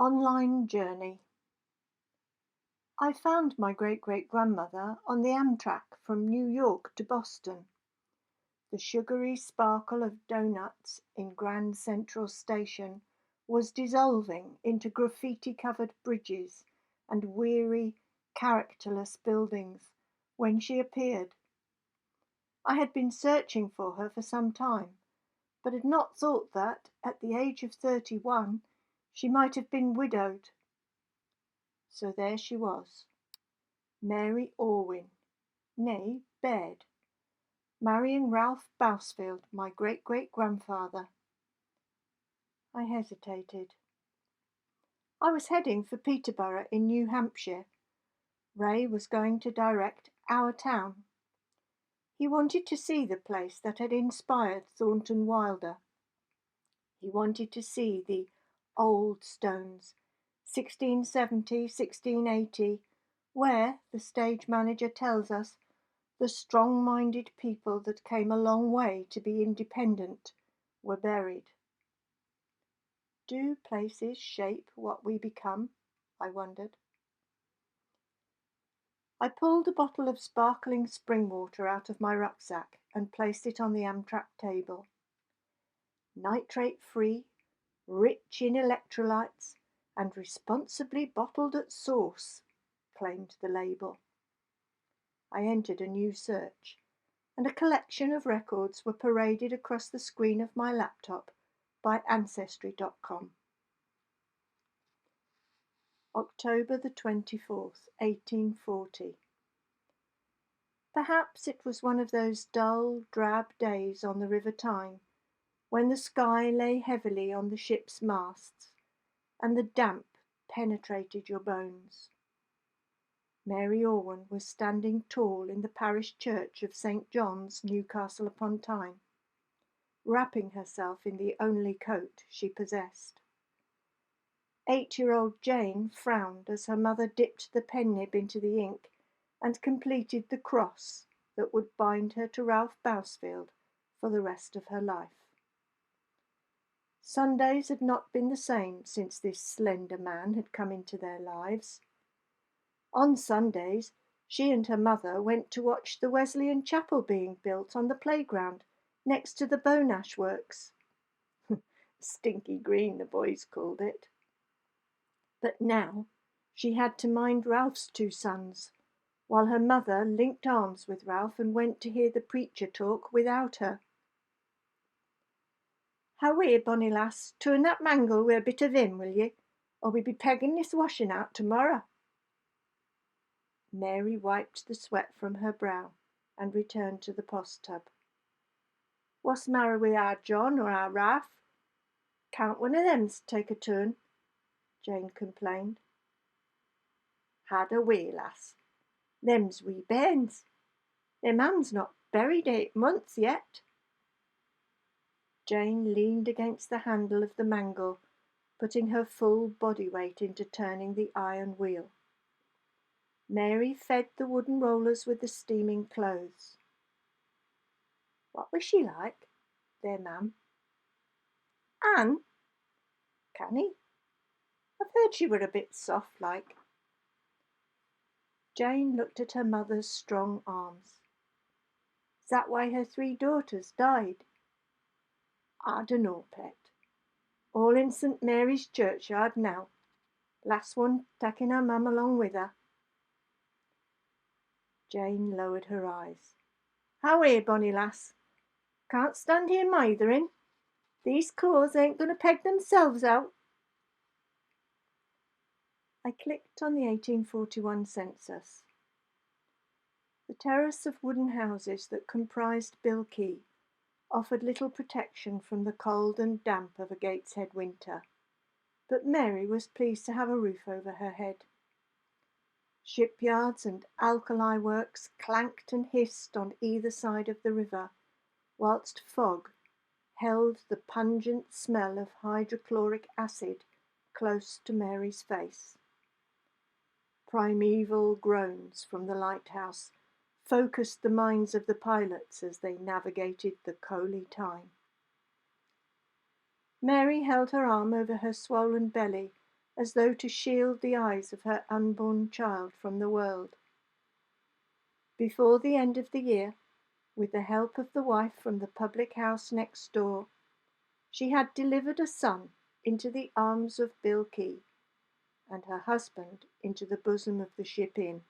Online journey. I found my great-great-grandmother on the Amtrak from New York to Boston. The sugary sparkle of doughnuts in Grand Central Station was dissolving into graffiti-covered bridges and weary, characterless buildings when she appeared. I had been searching for her for some time, but had not thought that, at the age of 31, she might have been widowed. So there she was, Mary Orwin, née Baird, marrying Ralph Bowsfield, my great-great-grandfather. I hesitated. I was heading for Peterborough in New Hampshire. Ray was going to direct Our Town. He wanted to see the place that had inspired Thornton Wilder. He wanted to see the old stones, 1670, 1680, where, the stage manager tells us, the strong-minded people that came a long way to be independent were buried. Do places shape what we become? I wondered. I pulled a bottle of sparkling spring water out of my rucksack and placed it on the Amtrak table. Nitrate-free, rich in electrolytes, and responsibly bottled at source, claimed the label. I entered a new search, and a collection of records were paraded across the screen of my laptop by Ancestry.com. October the 24th, 1840. Perhaps it was one of those dull, drab days on the River Tyne, when the sky lay heavily on the ship's masts, and the damp penetrated your bones. Mary Orwin was standing tall in the parish church of St. John's, Newcastle upon Tyne, wrapping herself in the only coat she possessed. 8-year-old Jane frowned as her mother dipped the pen nib into the ink and completed the cross that would bind her to Ralph Bowsfield for the rest of her life. Sundays had not been the same since this slender man had come into their lives. On Sundays, she and her mother went to watch the Wesleyan chapel being built on the playground next to the Bonash works. Stinky green, the boys called it. But now she had to mind Ralph's 2 sons, while her mother linked arms with Ralph and went to hear the preacher talk without her. "How bonny lass, turn that mangle wi' a bit of vim, will ye, or we be pegging this washing out tomorrow." Mary wiped the sweat from her brow and returned to the post tub. "What's matter wi' our John or our Ralph? Can't one of them's take a turn?" Jane complained. "Had a way, lass. Them's wee bairns. Their mam's not buried 8 months yet." Jane leaned against the handle of the mangle, putting her full body weight into turning the iron wheel. Mary fed the wooden rollers with the steaming clothes. "What was she like, their mam?" "Anne? Canny. I've heard she were a bit soft like." Jane looked at her mother's strong arms. "Is that why her 3 daughters died?" "I dunno, pet. All in St. Mary's churchyard now. Last one taking her mum along with her." Jane lowered her eyes. "How bonny lass. Can't stand here mithering. These curs ain't going to peg themselves out." I clicked on the 1841 census. The terrace of wooden houses that comprised Bill Quay offered little protection from the cold and damp of a Gateshead winter, but Mary was pleased to have a roof over her head. Shipyards and alkali works clanked and hissed on either side of the river, whilst fog held the pungent smell of hydrochloric acid close to Mary's face. Primeval groans from the lighthouse focused the minds of the pilots as they navigated the coaly Tyne. Mary held her arm over her swollen belly as though to shield the eyes of her unborn child from the world. Before the end of the year, with the help of the wife from the public house next door, she had delivered a son into the arms of Bill Key, and her husband into the bosom of the Ship Inn.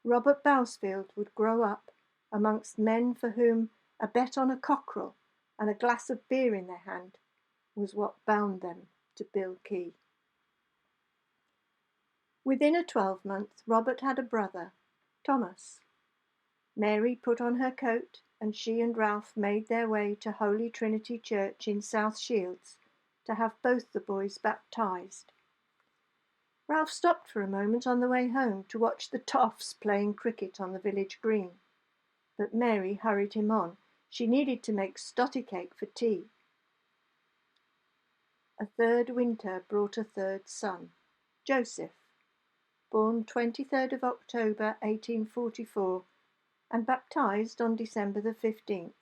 Robert Bowsfield would grow up amongst men for whom a bet on a cockerel and a glass of beer in their hand was what bound them to Bill Key. Within a 12-month, Robert had a brother, Thomas. Mary put on her coat, and she and Ralph made their way to Holy Trinity Church in South Shields to have both the boys baptised. Ralph stopped for a moment on the way home to watch the toffs playing cricket on the village green, but Mary hurried him on. She needed to make stotty cake for tea. A third winter brought a third son, Joseph, born 23rd of October 1844 and baptised on December the 15th.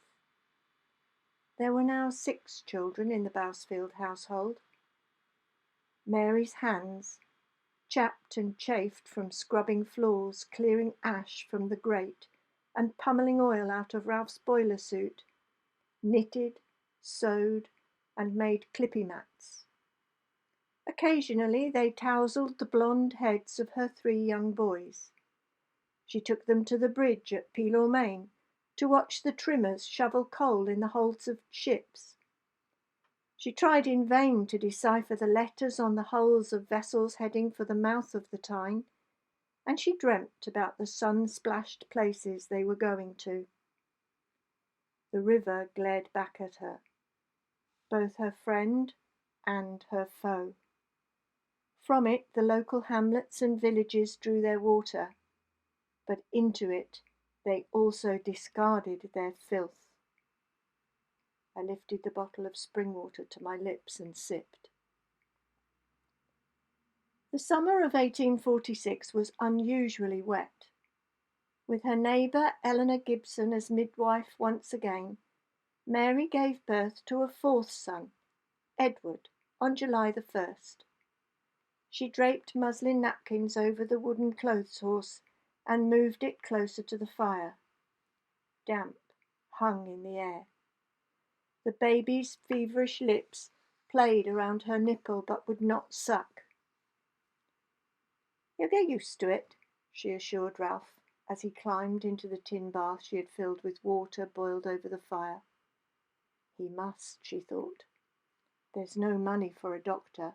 There were now 6 children in the Bowsfield household. Mary's hands, chapped and chafed from scrubbing floors, clearing ash from the grate, and pummelling oil out of Ralph's boiler suit, knitted, sewed, and made clippy mats. Occasionally they tousled the blonde heads of her 3 young boys. She took them to the bridge at Pelaw Main to watch the trimmers shovel coal in the holds of ships. She tried in vain to decipher the letters on the hulls of vessels heading for the mouth of the Tyne, and she dreamt about the sun-splashed places they were going to. The river glared back at her, both her friend and her foe. From it the local hamlets and villages drew their water, but into it they also discarded their filth. I lifted the bottle of spring water to my lips and sipped. The summer of 1846 was unusually wet. With her neighbour Eleanor Gibson as midwife once again, Mary gave birth to a 4th son, Edward, on July the 1st. She draped muslin napkins over the wooden clothes horse and moved it closer to the fire. Damp hung in the air. The baby's feverish lips played around her nipple but would not suck. "You'll get used to it," she assured Ralph as he climbed into the tin bath she had filled with water boiled over the fire. He must, she thought. There's no money for a doctor.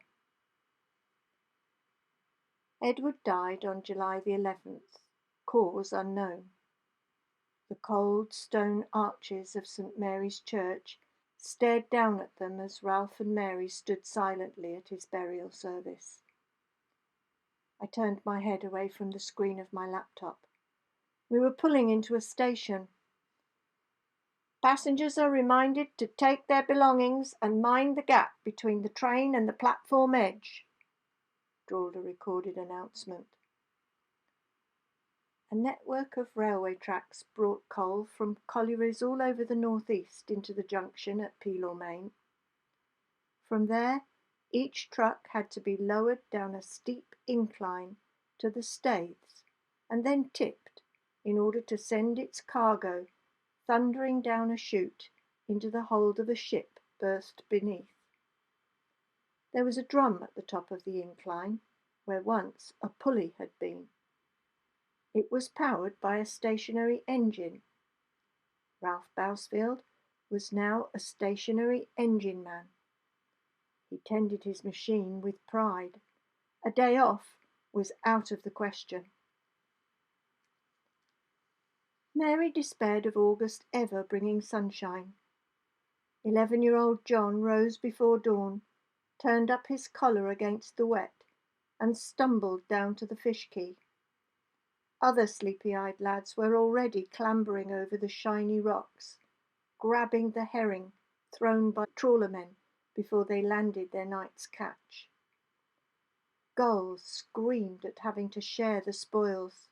Edward died on July the 11th, cause unknown. The cold stone arches of St. Mary's Church stared down at them as Ralph and Mary stood silently at his burial service. I turned my head away from the screen of my laptop. We were pulling into a station. "Passengers are reminded to take their belongings and mind the gap between the train and the platform edge," drawled a recorded announcement. A network of railway tracks brought coal from collieries all over the northeast into the junction at Pelaw Main. From there, each truck had to be lowered down a steep incline to the staiths and then tipped in order to send its cargo thundering down a chute into the hold of a ship berthed beneath. There was a drum at the top of the incline, where once a pulley had been. It was powered by a stationary engine. Ralph Bowsfield was now a stationary engine man. He tended his machine with pride. A day off was out of the question. Mary despaired of August ever bringing sunshine. 11-year-old John rose before dawn, turned up his collar against the wet, and stumbled down to the fish quay. Other sleepy-eyed lads were already clambering over the shiny rocks, grabbing the herring thrown by trawlermen before they landed their night's catch. Gulls screamed at having to share the spoils.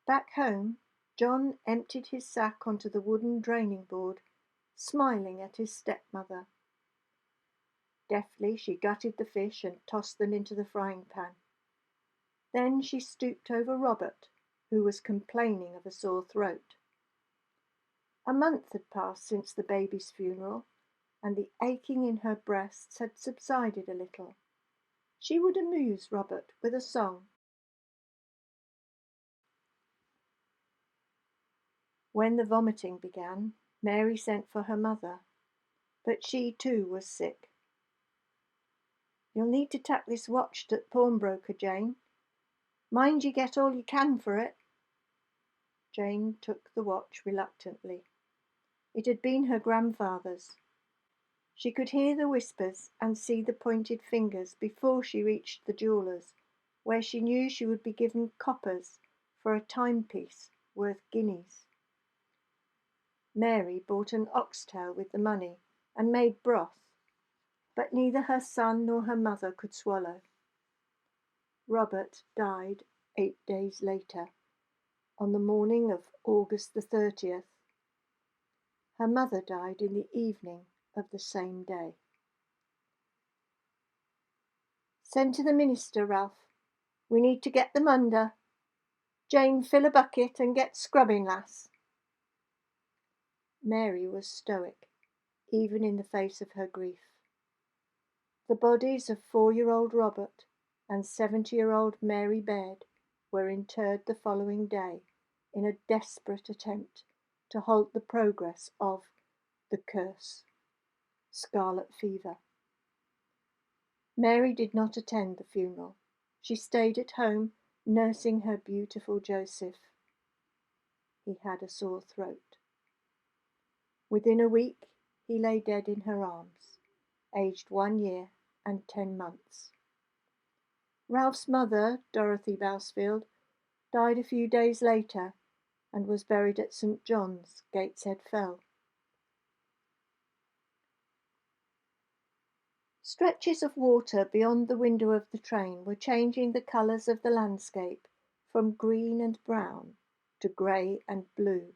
Back home, John emptied his sack onto the wooden draining board, smiling at his stepmother. Deftly she gutted the fish and tossed them into the frying pan. Then she stooped over Robert, who was complaining of a sore throat. A month had passed since the baby's funeral, and the aching in her breasts had subsided a little. She would amuse Robert with a song. When the vomiting began, Mary sent for her mother, but she too was sick. "You'll need to tack this watch to the pawnbroker, Jane. Mind you get all you can for it." Jane took the watch reluctantly. It had been her grandfather's. She could hear the whispers and see the pointed fingers before she reached the jeweller's, where she knew she would be given coppers for a timepiece worth guineas. Mary bought an oxtail with the money and made broth, but neither her son nor her mother could swallow. Robert died 8 days later, on the morning of August the 30th. Her mother died in the evening of the same day. "Send to the minister, Ralph. We need to get them under. Jane, fill a bucket and get scrubbing, lass." Mary was stoic, even in the face of her grief. The bodies of 4-year-old Robert and 70-year-old Mary Baird were interred the following day in a desperate attempt to halt the progress of the curse, scarlet fever. Mary did not attend the funeral. She stayed at home nursing her beautiful Joseph. He had a sore throat. Within a week, he lay dead in her arms, aged 1 year and 10 months. Ralph's mother, Dorothy Bowsfield, died a few days later and was buried at St. John's, Gateshead Fell. Stretches of water beyond the window of the train were changing the colours of the landscape from green and brown to grey and blue.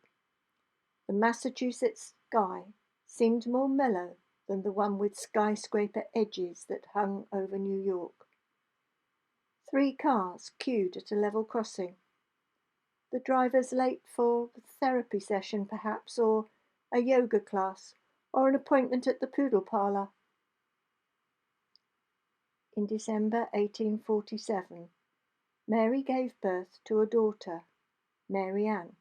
The Massachusetts sky seemed more mellow than the one with skyscraper edges that hung over New York. 3 cars queued at a level crossing. The driver's late for a therapy session perhaps, or a yoga class, or an appointment at the poodle parlour. In December 1847, Mary gave birth to a daughter, Mary Ann.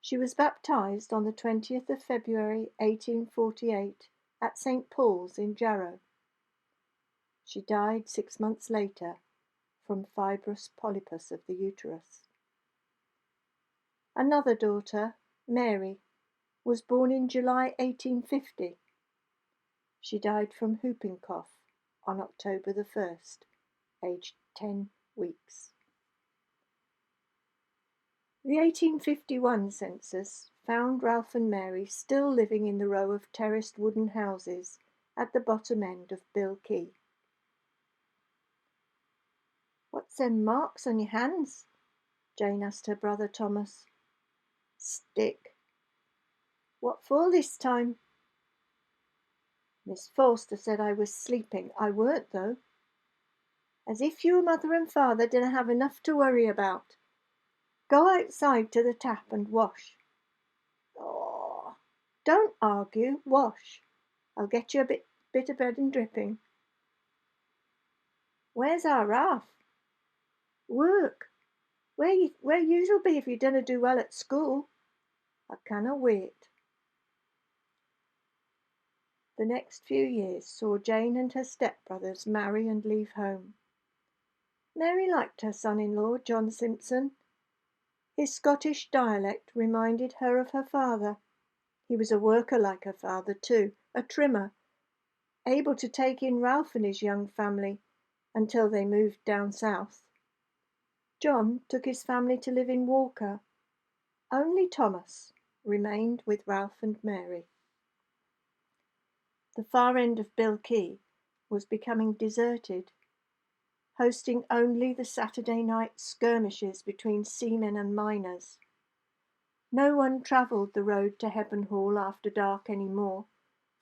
She was baptised on the 20th of February 1848 at St. Paul's in Jarrow. She died 6 months later from fibrous polypus of the uterus. Another daughter, Mary, was born in July 1850. She died from whooping cough on October the 1st, aged 10 weeks. The 1851 census found Ralph and Mary still living in the row of terraced wooden houses at the bottom end of Bill Quay. "What's them marks on your hands?" Jane asked her brother Thomas. "Stick." "What for this time?" "Miss Forster said I was sleeping. I weren't, though." "As if your mother and father didn't have enough to worry about. Go outside to the tap and wash." "Oh, don't argue. Wash. I'll get you a bit of bread and dripping." "Where's our Ralph?" "Work. Where you'll be if you dunna do well at school." "I canna wait." The next few years saw Jane and her stepbrothers marry and leave home. Mary liked her son-in-law, John Simpson. His Scottish dialect reminded her of her father. He was a worker like her father too, a trimmer, able to take in Ralph and his young family until they moved down south. John took his family to live in Walker. Only Thomas remained with Ralph and Mary. The far end of Bill Quay was becoming deserted, hosting only the Saturday night skirmishes between seamen and miners. No one travelled the road to Hebburn Hall after dark any more,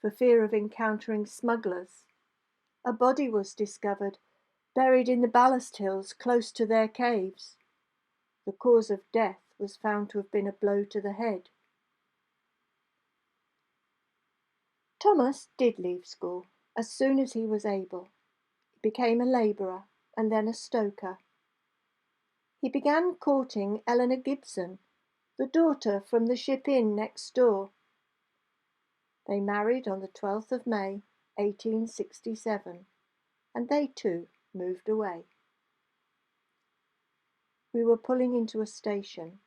for fear of encountering smugglers. A body was discovered, buried in the Ballast Hills close to their caves. The cause of death was found to have been a blow to the head. Thomas did leave school as soon as he was able. He became a labourer and then a stoker. He began courting Eleanor Gibson, the daughter from the Ship Inn next door. They married on the 12th of May, 1867, and they too moved away. We were pulling into a station.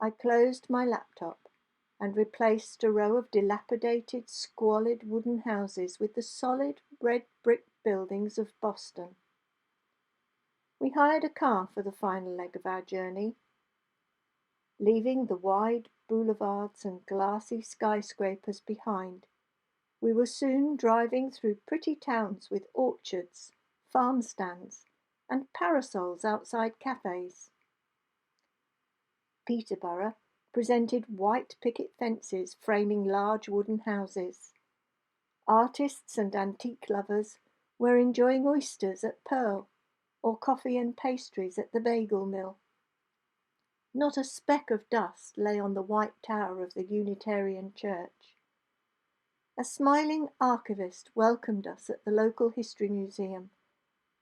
I closed my laptop and replaced a row of dilapidated, squalid wooden houses with the solid red brick buildings of Boston. We hired a car for the final leg of our journey. Leaving the wide boulevards and glassy skyscrapers behind, we were soon driving through pretty towns with orchards, farm stands, and parasols outside cafes. Peterborough presented white picket fences framing large wooden houses. Artists and antique lovers were enjoying oysters at Pearl, or coffee and pastries at the bagel mill. Not a speck of dust lay on the white tower of the Unitarian Church. A smiling archivist welcomed us at the local history museum,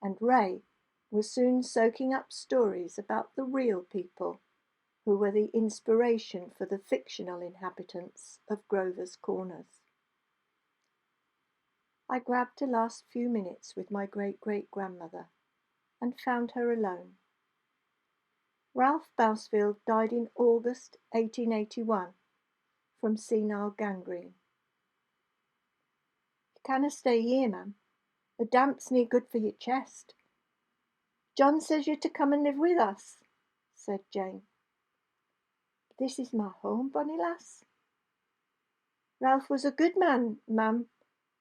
and Ray was soon soaking up stories about the real people who were the inspiration for the fictional inhabitants of Grover's Corners. I grabbed the last few minutes with my great-great-grandmother and found her alone. Ralph Bowsfield died in August 1881 from senile gangrene. You canna stay here, ma'am. The damp's nae good for your chest. John says you're to come and live with us, said Jane. This is my home, bonny lass. Ralph was a good man, ma'am,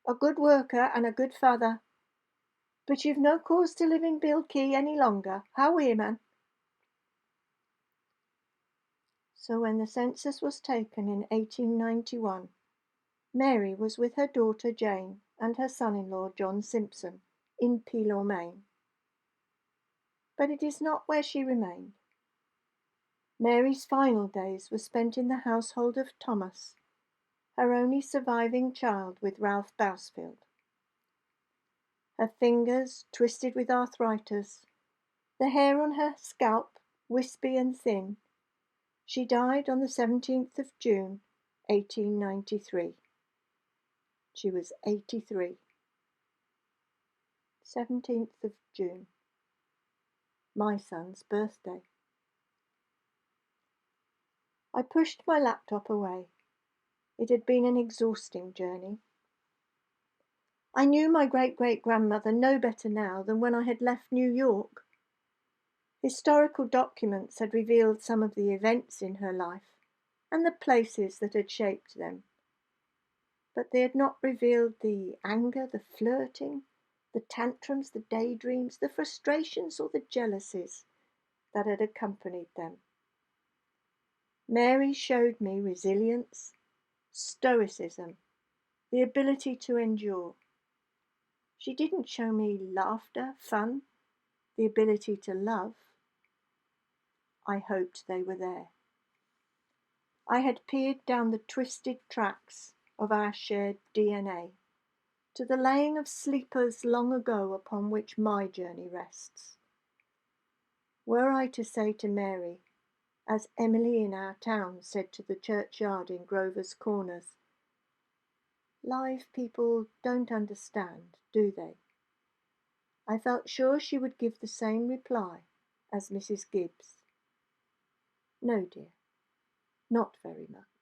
a good worker and a good father. But you've no cause to live in Bilkey any longer. How we, man? So when the census was taken in 1891, Mary was with her daughter Jane and her son-in-law John Simpson in Pelaw, Maine. But it is not where she remained. Mary's final days were spent in the household of Thomas, her only surviving child with Ralph Bowsfield. Her fingers twisted with arthritis, the hair on her scalp wispy and thin, she died on the 17th of June, 1893. She was 83. 17th of June, my son's birthday. I pushed my laptop away. It had been an exhausting journey. I knew my great-great-grandmother no better now than when I had left New York. Historical documents had revealed some of the events in her life and the places that had shaped them. But they had not revealed the anger, the flirting, the tantrums, the daydreams, the frustrations or the jealousies that had accompanied them. Mary showed me resilience, stoicism, the ability to endure. She didn't show me laughter, fun, the ability to love. I hoped they were there. I had peered down the twisted tracks of our shared DNA to the laying of sleepers long ago upon which my journey rests. Were I to say to Mary, as Emily in our town said to the churchyard in Grover's Corners, "Live people don't understand, do they?" I felt sure she would give the same reply as Mrs. Gibbs. No, dear, not very much.